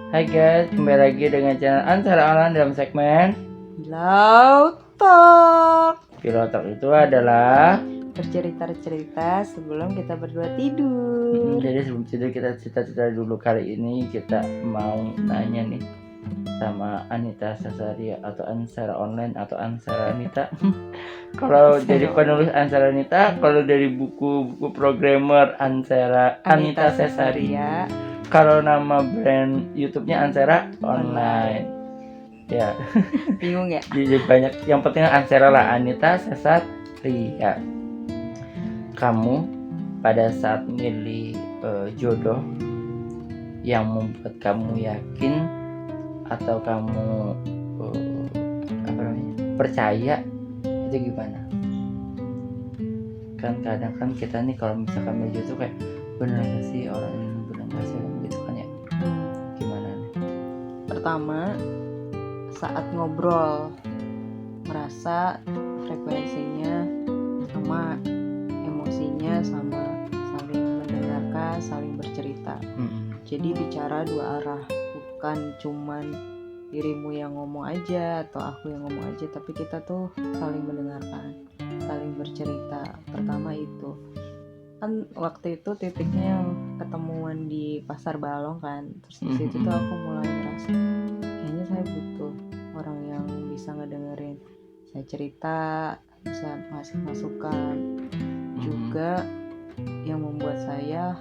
Hai guys, kembali lagi dengan channel Ansara Online dalam segmen Pillow Talk. Pillow Talk itu adalah bercerita-cerita sebelum kita berdua tidur. Jadi sebelum tidur kita cerita-cerita dulu. Kali ini kita mau nanya nih sama Anita Sasaria atau Ansara Online atau Ansara Anita. Kalau jadi penulis Ansara Anita, kalau dari buku programmer Anita Sasaria. Kalau nama brand YouTube-nya Ansara Online. Ya. Bingung ya? Jadi banyak. Yang penting Ansara lah, Anita Sasaria. Kamu pada saat milih jodoh yang membuat kamu yakin atau kamu percaya, itu gimana? Kan kadang kan kita nih kalau misalkan milih jodoh kayak bener gak sih orang ini, bener gak sih gitu kan ya. Gimana nih? Pertama, saat ngobrol merasa frekuensinya sama, emosinya sama, saling mendengarkan, saling bercerita. Jadi bicara dua arah, bukan cuman dirimu yang ngomong aja atau aku yang ngomong aja, tapi kita tuh saling mendengarkan, saling bercerita. Pertama itu kan waktu itu titiknya ketemuan di Pasar Balong kan, terus di situ tuh aku mulai merasa kayaknya saya butuh orang yang bisa ngedengerin saya cerita, bisa ngasih masukan, juga yang membuat saya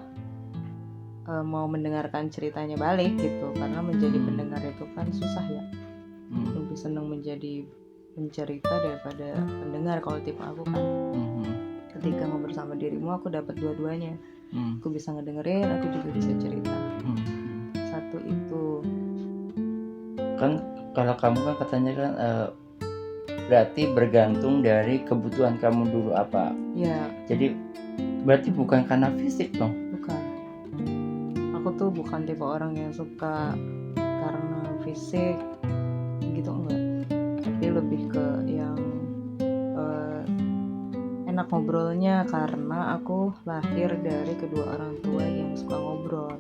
mau mendengarkan ceritanya balik gitu, karena menjadi pendengar itu kan susah ya. Lebih senang menjadi pencerita daripada pendengar kalau tipe aku kan. Ketika ngobrol sama dirimu aku dapat dua-duanya. Aku bisa ngedengerin, aku juga bisa cerita. Satu itu kan kalau kamu kan katanya kan berarti bergantung dari kebutuhan kamu dulu apa ya. Jadi berarti bukan karena fisik dong? Bukan, aku tuh bukan tipe orang yang suka karena fisik gitu, enggak. Tapi lebih ke yang enak ngobrolnya, karena aku lahir dari kedua orang tua yang suka ngobrol.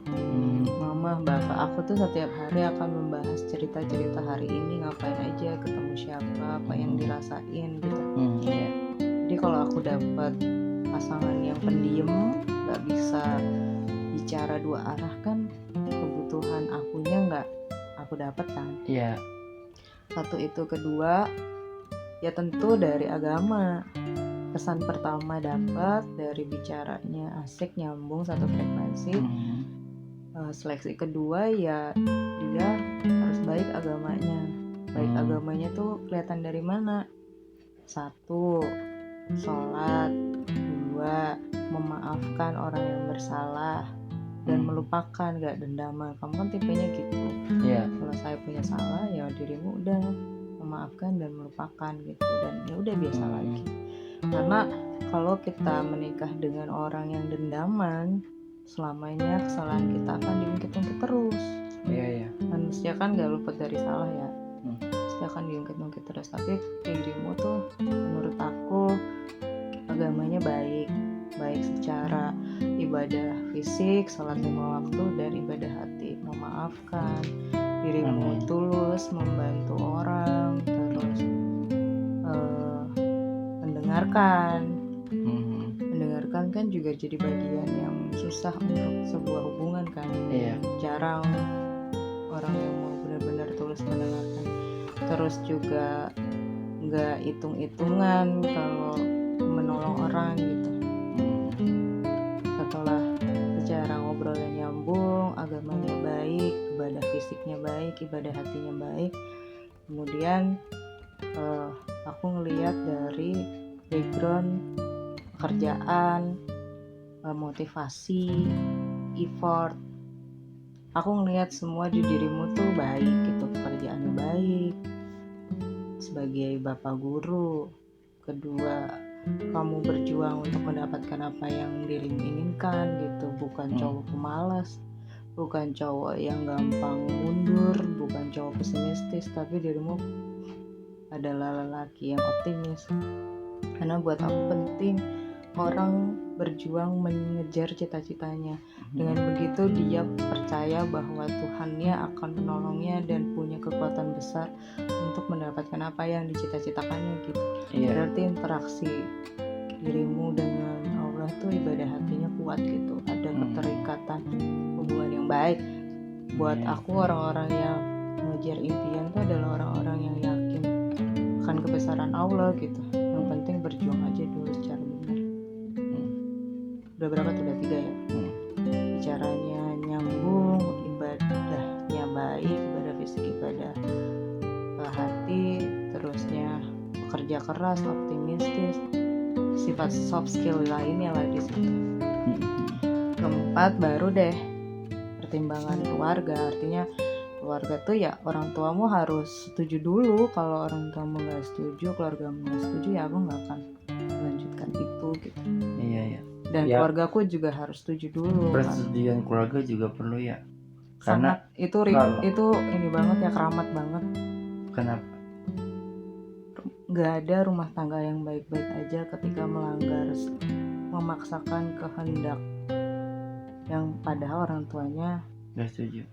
Mama, bapak aku tuh setiap hari akan membahas cerita-cerita hari ini ngapain aja, ketemu siapa, apa yang dirasain gitu. Jadi kalau aku dapat pasangan yang pendiam, gak bisa bicara dua arah, kan kebutuhan akunya gak aku dapat kan. Satu itu. Kedua ya tentu dari agama. Kesan pertama dapat dari bicaranya asik, nyambung, satu frekuensi. Seleksi kedua ya dia harus baik agamanya. Baik agamanya tuh kelihatan dari mana? Satu, sholat. Dua, memaafkan orang yang bersalah dan melupakan, gak dendaman. Kamu kan tipenya gitu. Kalau saya punya salah ya dirimu udah memaafkan dan melupakan gitu, dan ya udah biasa lagi. Karena kalau kita menikah dengan orang yang dendaman, selamanya kesalahan kita akan diungkit-ungkit terus. Manusia kan gak luput dari salah ya. Pasti akan diungkit-ungkit terus. Tapi dirimu tuh menurut aku agamanya baik secara ibadah fisik, sholat 5 waktu, dan ibadah hati, memaafkan, dirimu tulus membantu orang, terus mendengarkan kan juga jadi bagian yang susah untuk sebuah hubungan kan. Jarang orang yang mau benar-benar tulus mendengarkan. Terus juga nggak hitung-hitungan kalau menolong orang gitu. Setelah secara ngobrolnya nyambung, agamanya baik, ibadah fisiknya baik, ibadah hatinya baik, kemudian aku ngelihat dari background pekerjaan, motivasi, effort, aku ngelihat semua di dirimu tuh baik gitu. Pekerjaannya baik sebagai bapak guru. Kedua, kamu berjuang untuk mendapatkan apa yang dirimu inginkan gitu. Bukan cowok pemalas, bukan cowok yang gampang mundur, bukan cowok pesimistis, tapi dirimu adalah lelaki yang optimis. Karena buat aku penting orang berjuang mengejar cita-citanya. Dengan begitu dia percaya bahwa Tuhannya akan menolongnya dan punya kekuatan besar untuk mendapatkan apa yang dicita-citakannya gitu. Iya. Berarti interaksi dirimu dengan Allah tuh ibadah hatinya kuat gitu. Ada keterikatan hubungan yang baik. Buat aku orang-orang yang mengejar impian tuh adalah orang-orang yang yakin akan kebesaran Allah gitu. Yang penting berjuang aja dulu secara benar. Udah berapa tuh? Udah 3 ya. Bicaranya nyambung, ibadahnya baik, ibadah fisik, ibadah hati, terusnya bekerja keras, optimistis, sifat soft skill lainnya lah di situ. Keempat baru deh pertimbangan keluarga. Artinya keluarga tuh ya orang tuamu harus setuju dulu. Kalau orang tuamu nggak setuju, keluargamu nggak setuju, ya aku nggak akan melanjutkan itu gitu. Iya. Dan Ya, keluargaku juga harus setuju dulu. persetujuan keluarga juga perlu ya. Karena sangat itu ini banget ya, keramat banget. Kenapa? Nggak ada rumah tangga yang baik-baik aja ketika melanggar, memaksakan kehendak yang padahal orang tuanya Gak setuju.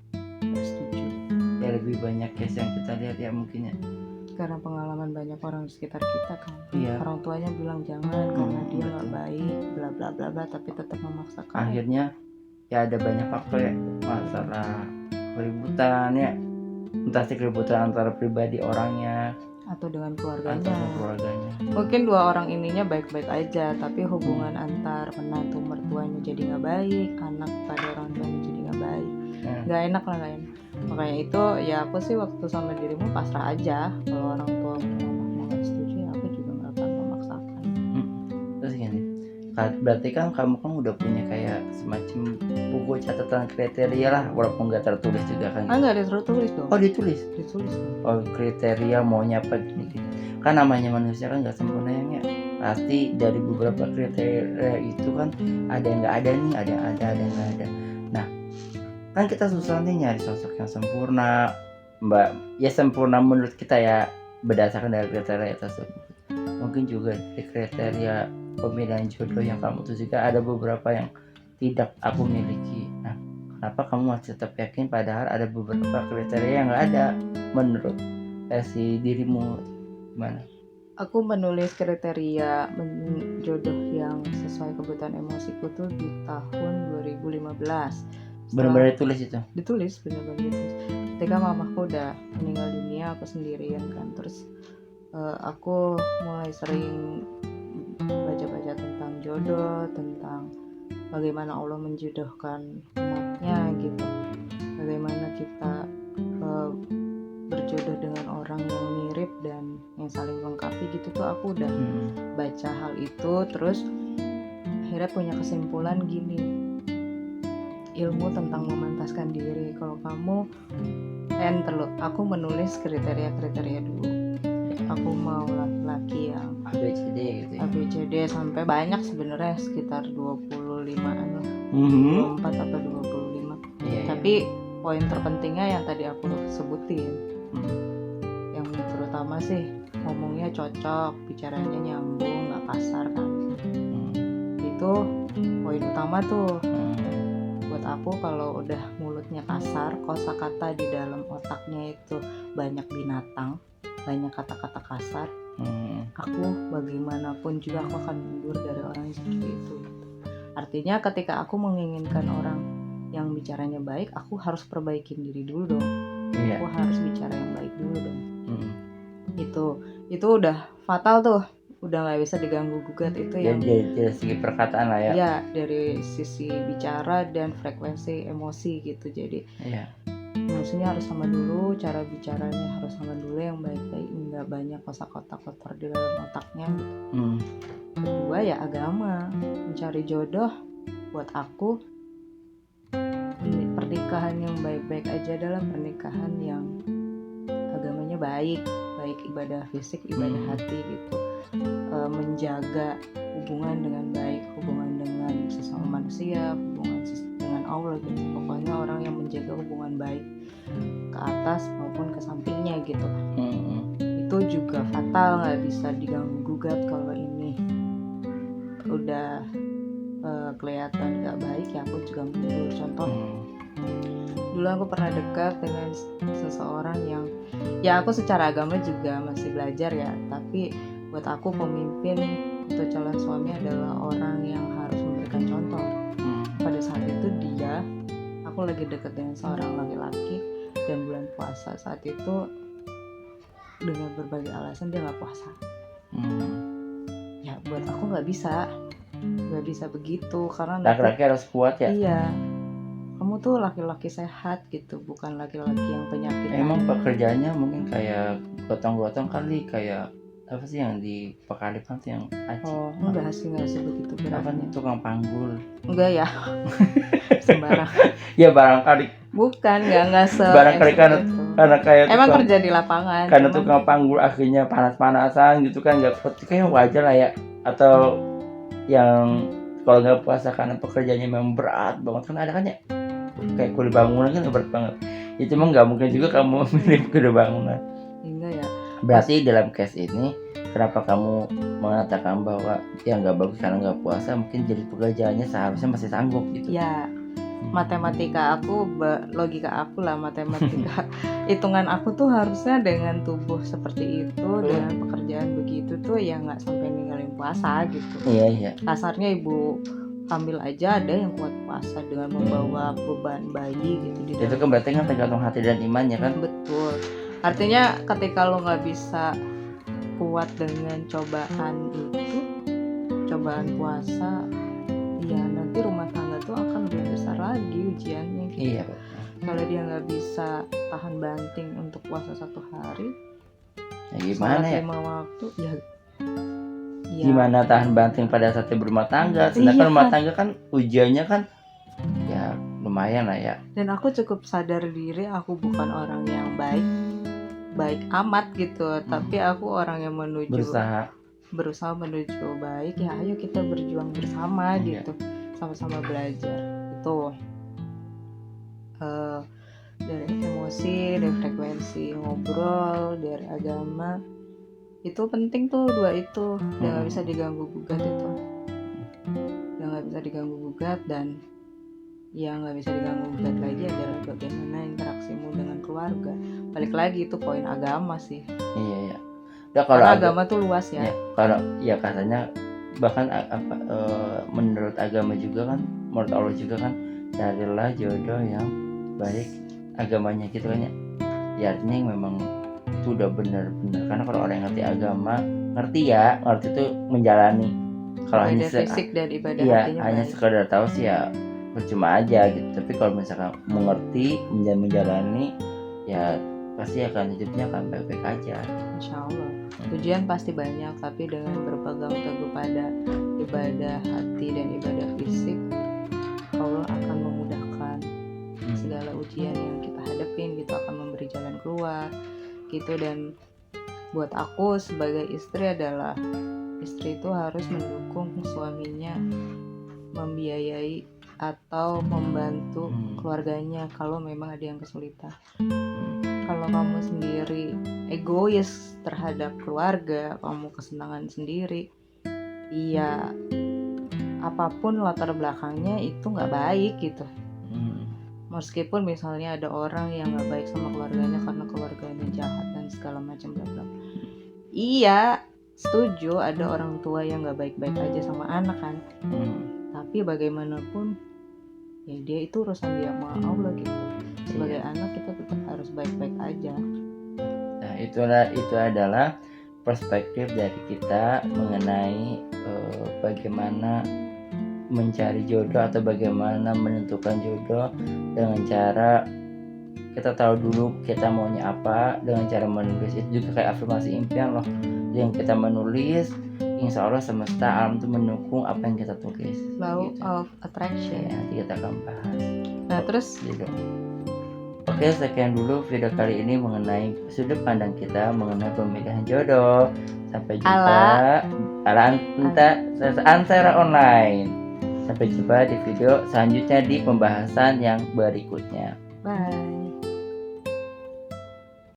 Ya lebih banyak case yang kita lihat ya mungkin ya. Karena pengalaman banyak orang di sekitar kita kan. Iya. Orang tuanya bilang jangan karena dia nggak baik, bla bla bla bla, tapi tetap memaksakan. Akhirnya ya ada banyak faktor ya, masalah keributan ya, entah keributan antara pribadi orangnya atau dengan keluarganya. Mungkin 2 orang ininya baik-baik aja, tapi hubungan antar menantu mertuanya jadi nggak baik, anak pada orang tuanya jadi nggak baik, nggak enak lah, nggak enak. Makanya itu ya aku sih waktu sama dirimu pasrah aja. Kalau orang tua nggak setuju ya aku juga nggak akan memaksakan. Terus gini, berarti kan kamu kan udah punya kayak semacam buku catatan kriteria lah, walaupun nggak tertulis juga kan? Nggak ada tertulis dong. Oh ditulis? Ditulis. Oh kriteria maunya apa gini. Kan namanya manusia kan nggak sempurna ya. Pasti dari beberapa kriteria itu kan ada yang nggak ada nih, ada yang ada yang nggak ada. Nah kan kita susah nih nyari sosok yang sempurna, Mbak. Ya sempurna menurut kita ya, berdasarkan dari kriteria tersebut. Mungkin juga dari kriteria pemilihan jodoh yang kamu tuh juga ada beberapa yang tidak aku miliki. Nah, kenapa kamu masih tetap yakin padahal ada beberapa kriteria yang nggak ada menurut versi dirimu? Gimana? Aku menulis kriteria jodoh yang sesuai kebutuhan emosiku tuh di tahun 2015. Benar-benar ditulis itu? Ditulis, benar-benar ditulis. Ketika mamaku udah meninggal dunia, aku sendirian kan. Terus aku mulai sering baca-baca tentang jodoh, tentang bagaimana Allah menjodohkan umatnya gitu. Bagaimana kita berjodoh dengan orang yang mirip dan yang saling melengkapi gitu tuh. Aku udah baca hal itu. Terus akhirnya punya kesimpulan gini, ilmu tentang memantaskan diri. Kalau kamu aku menulis kriteria dulu. Aku mau laki-laki yang ABCD gitu ya? ABCD sampai banyak sebenarnya, sekitar 25an lah. 24 atau 25. Tapi poin terpentingnya yang tadi aku sebutin. Yang terutama sih ngomongnya cocok, bicaranya nyambung, gak kasar kan. Itu poin utama tuh. Buat aku kalau udah mulutnya kasar, kosakata di dalam otaknya itu banyak binatang, banyak kata-kata kasar, aku bagaimanapun juga aku akan mundur dari orang yang seperti itu. Artinya ketika aku menginginkan orang yang bicaranya baik, aku harus perbaikin diri dulu dong. Aku harus bicara yang baik dulu dong. Itu udah fatal tuh, udah nggak bisa diganggu gugat. Itu yang dari segi perkataan lah ya. Ya dari sisi bicara dan frekuensi emosi gitu. Jadi maksudnya harus sama dulu, cara bicaranya harus sama dulu yang baik-baik, nggak banyak kosa-kata kotor di dalam otaknya gitu. Kedua ya agama. Mencari jodoh buat aku, pernikahan yang baik-baik aja adalah pernikahan yang agamanya baik ibadah fisik, ibadah hati gitu. Menjaga hubungan dengan baik, hubungan dengan sesama manusia, hubungan dengan Allah gitu. Pokoknya orang yang menjaga hubungan baik ke atas maupun ke sampingnya gitu. Itu juga fatal, nggak bisa diganggu gugat kalau ini udah kelihatan gak baik ya aku juga mundur. Contoh, dulu aku pernah dekat dengan seseorang yang ya aku secara agama juga masih belajar ya, tapi buat aku pemimpin atau calon suami adalah orang yang harus memberikan contoh. Pada saat itu aku lagi dekat dengan seorang laki-laki dan bulan puasa saat itu, dengan berbagai alasan dia nggak puasa. Ya buat aku nggak bisa begitu, karena laki-laki harus kuat ya. Iya, kamu tuh laki-laki sehat gitu, bukan laki-laki yang penyakit. Emang pekerjaannya mungkin kayak gotong-gotong kali, kayak apa sih yang di Pekalipan tuh yang aci? Enggak sih begitu beratnya. Tukang panggul? Enggak ya. Sembarang. Ya barangkali. Bukan, enggak barangkali karena kayak emang kerja di lapangan. Karena tukang panggul akhirnya panas-panasan gitu kan, nggak kayak wajar lah ya. Atau yang kalau nggak puasa karena pekerjaannya memang berat banget kan, ada kan ya kayak kulit bangunan kan berat banget ya, cuma nggak mungkin juga kamu milih kulit bangunan. Enggak ya. Berarti dalam case ini kenapa kamu mengatakan bahwa ya nggak bagus karena nggak puasa, mungkin jadi pekerjaannya seharusnya masih sanggup gitu ya. Matematika aku, logika aku lah, matematika hitungan aku tuh harusnya dengan tubuh seperti itu, dengan pekerjaan begitu tuh ya nggak sampai ninggalin puasa gitu. Iya. Kasarnya ibu hamil aja ada yang kuat puasa dengan membawa beban bayi gitu di dalam. Itu kan berarti kan tergantung hati dan imannya kan. Betul. Artinya ketika lo nggak bisa kuat dengan cobaan puasa, ya nanti rumah tangga tuh akan lebih besar lagi ujiannya gitu. Iya. Kalau dia nggak bisa tahan banting untuk puasa 1 hari, ya gimana ya? 5 waktu, ya gimana tahan banting pada saat berumah tangga? Sedangkan rumah tangga kan ujiannya kan ya lumayan lah ya. Dan aku cukup sadar diri aku bukan orang yang baik amat gitu, tapi aku orang yang berusaha menuju baik. Ya ayo kita berjuang bersama gitu, sama-sama belajar itu. Dari emosi, dari frekuensi ngobrol, dari agama, itu penting tuh, 2 itu udah nggak bisa diganggu gugat itu, udah nggak bisa diganggu gugat. Dan yang nggak bisa diganggu gugat lagi adalah bagaimana interaksimu dengan keluarga. Balik lagi itu poin agama sih. Iya. Ya, kalau karena agama tuh luas ya. Kalau ya katanya bahkan menurut agama juga kan, menurut Allah juga kan, carilah jodoh yang baik agamanya gitu kan ya. Ya artinya yang memang itu udah benar-benar, karena kalau orang yang ngerti agama ngerti tuh menjalani. Kalau hanya fisik dan ibadah hatinya hanya sekedar tahu sih ya percuma aja gitu. Tapi kalau misalkan mengerti, menjalani, ya pasti akan hidupnya akan baik-baik aja. Insya Allah. Ujian pasti banyak, tapi dengan berpegang teguh pada ibadah hati dan ibadah fisik, Allah akan memudahkan segala ujian yang kita hadapin, gitu, akan memberi jalan keluar gitu. Dan buat aku sebagai istri adalah, istri itu harus mendukung suaminya, membiayai atau membantu keluarganya kalau memang ada yang kesulitan. Kalau kamu sendiri egois terhadap keluarga, kamu kesenangan sendiri, iya apapun latar belakangnya itu nggak baik gitu. Meskipun misalnya ada orang yang nggak baik sama keluarganya karena keluarganya jahat dan segala macam bla bla. Iya, setuju ada orang tua yang nggak baik-baik aja sama anak kan. Tapi bagaimanapun ya dia itu urusan dia sama Allah gitu. Sebagai anak kita tetap harus baik-baik aja. Nah, itu adalah perspektif dari kita mengenai bagaimana mencari jodoh atau bagaimana menentukan jodoh, dengan cara kita tahu dulu kita maunya apa, dengan cara menulis. Itu juga kayak afirmasi impian loh, yang kita menulis, insya Allah semesta alam itu mendukung apa yang kita tulis. Law of attraction. Ya, nanti kita akan bahas. Nah terus gitu. Oke, sekian dulu video kali ini mengenai sudut pandang kita mengenai pemilihan jodoh. Sampai jumpa ala Ansera Online. Sampai jumpa di video selanjutnya di pembahasan yang berikutnya. Bye.